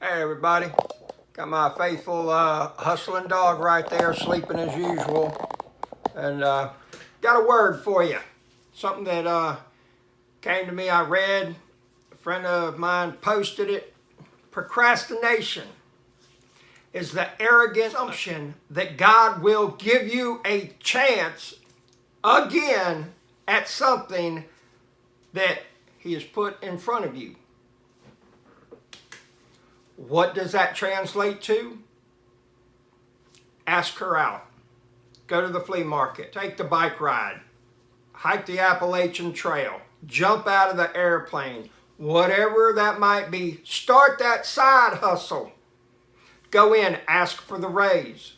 Hey everybody, got my faithful hustling dog right there sleeping as usual, and got a word for you. Something that came to me, I read, a friend of mine posted it. Procrastination is the arrogant assumption that God will give you a chance again at something that He has put in front of you. What does that translate to? Ask her out. Go to the flea market. Take the bike ride. Hike the Appalachian Trail. Jump out of the airplane. Whatever that might be. Start that side hustle. Go in. Ask for the raise.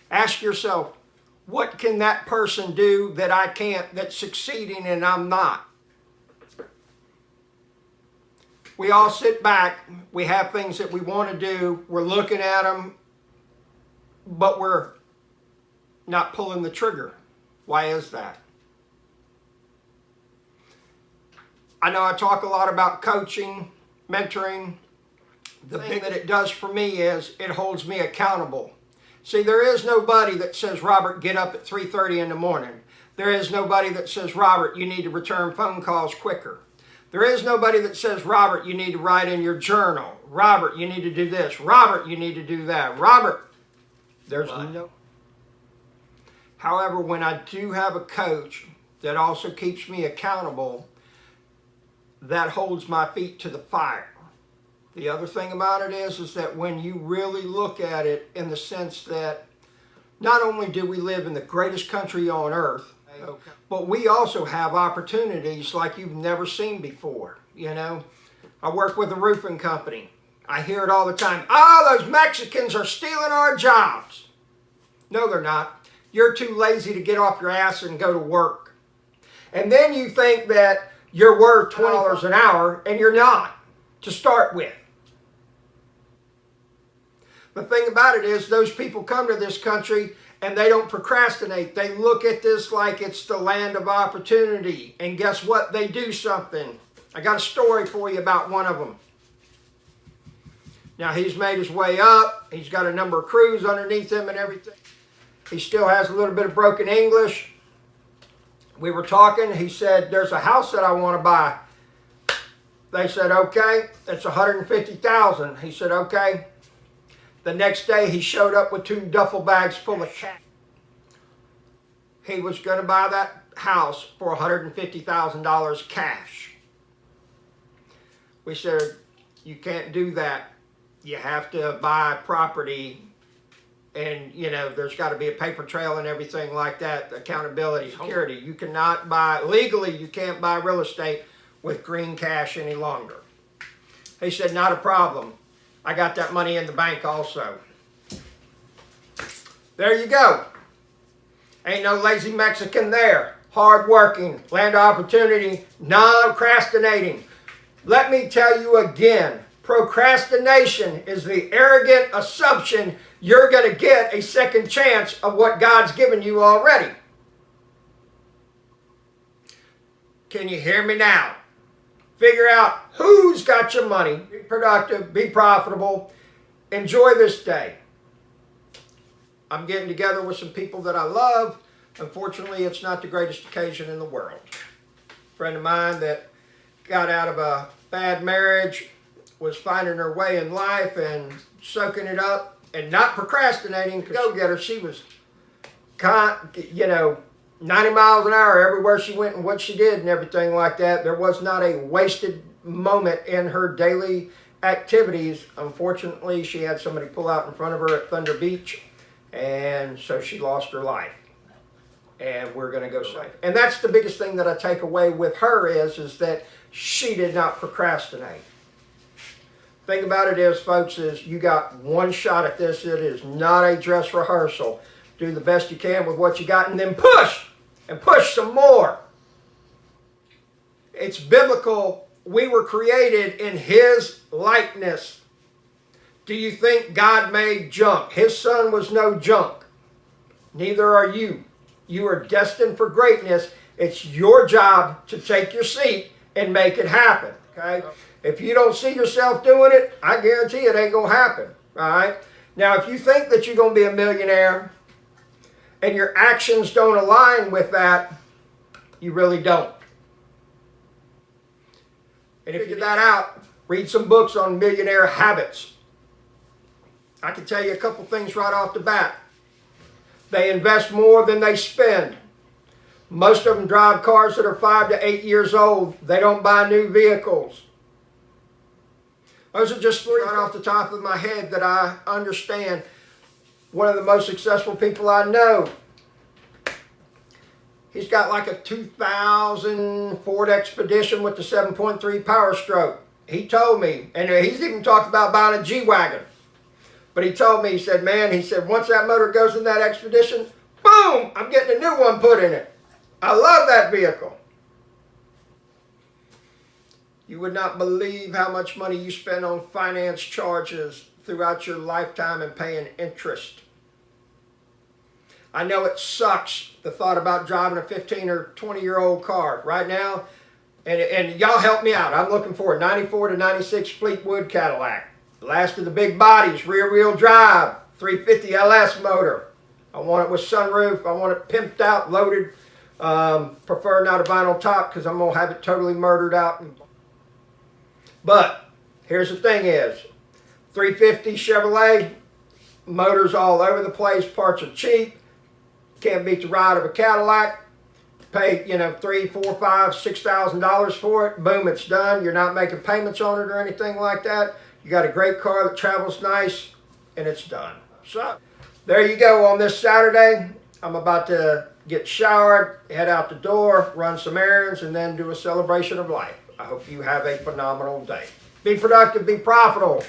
Ask yourself, what can that person do that I can't, that's succeeding and I'm not? We all sit back, we have things that we want to do, we're looking at them, but we're not pulling the trigger. Why is that? I know I talk a lot about coaching, mentoring. The thing that it does for me is it holds me accountable. See, there is nobody that says, Robert, get up at 3:30 in the morning. There is nobody that says, Robert, you need to return phone calls quicker. There is nobody that says, Robert, you need to write in your journal. Robert, you need to do this. Robert, you need to do that. Robert, there's no. However, when I do have a coach that also keeps me accountable, that holds my feet to the fire. The other thing about it is that when you really look at it in the sense that not only do we live in the greatest country on earth, but we also have opportunities like you've never seen before. You know, I work with a roofing company. I hear it all the time. Oh, those Mexicans are stealing our jobs. No, they're not. You're too lazy to get off your ass and go to work. And then you think that you're worth $20 an hour, and you're not, to start with. The thing about it is those people come to this country and they don't procrastinate. They look at this like it's the land of opportunity. And guess what? They do something. I got a story for you about one of them. Now, he's made his way up. He's got a number of crews underneath him and everything. He still has a little bit of broken English. We were talking. He said, there's a house that I want to buy. They said, okay, it's $150,000. He said, okay. The next day, he showed up with 2 duffel bags full of cash. He was going to buy that house for $150,000 cash. We said, you can't do that. You have to buy property, and, you know, there's got to be a paper trail and everything like that, accountability, security. You cannot buy, legally, you can't buy real estate with green cash any longer. He said, not a problem. I got that money in the bank also. There you go. Ain't no lazy Mexican there. Hard working, land of opportunity, non-procrastinating. Let me tell you again, procrastination is the arrogant assumption you're going to get a second chance of what God's given you already. Can you hear me now? Figure out who's got your money. Be productive, be profitable. Enjoy this day. I'm getting together with some people that I love. Unfortunately, it's not the greatest occasion in the world. A friend of mine that got out of a bad marriage, was finding her way in life and soaking it up and not procrastinating. Go-getter, she was, 90 miles an hour everywhere she went and what she did and everything like that. There was not a wasted moment in her daily activities. Unfortunately, she had somebody pull out in front of her at Thunder Beach, and so she lost her life. And we're going to go safe. And that's the biggest thing that I take away with her is that she did not procrastinate. Thing about it is, folks, is you got one shot at this. It is not a dress rehearsal. Do the best you can with what you got, and then push, and push some more. It's biblical. We were created in His likeness. Do you think God made junk? His Son was no junk. Neither are you. You are destined for greatness. It's your job to take your seat and make it happen. Okay? If you don't see yourself doing it, I guarantee it ain't going to happen. All right? Now, if you think that you're going to be a millionaire and your actions don't align with that, you really don't. And if you get that out, read some books on millionaire habits. I can tell you a couple things right off the bat. They invest more than they spend. Most of them drive cars that are 5 to 8 years old. They don't buy new vehicles. Those are just three right off the top of my head that I understand. One of the most successful people I know, he's got like a 2000 Ford Expedition with the 7.3 Power Stroke. He told me, and he's even talked about buying a G-Wagon. But he told me, he said, man, he said, once that motor goes in that Expedition, boom, I'm getting a new one put in it. I love that vehicle. You would not believe how much money you spend on finance charges throughout your lifetime and paying interest. I know it sucks, the thought about driving a 15 or 20-year-old car right now. And y'all help me out. I'm looking for a 94 to 96 Fleetwood Cadillac. Last of the big bodies, rear-wheel drive, 350 LS motor. I want it with sunroof. I want it pimped out, loaded. Prefer not a vinyl top because I'm going to have it totally murdered out. But here's the thing is, 350 Chevrolet, motors all over the place, parts are cheap. Can't beat the ride of a Cadillac. Pay, you know, $3,000, $4,000, $5,000, $6,000 for it. Boom, it's done. You're not making payments on it or anything like that. You got a great car that travels nice, and it's done. So there you go on this Saturday. I'm about to get showered, head out the door, run some errands, and then do a celebration of life. I hope you have a phenomenal day. Be productive, be profitable.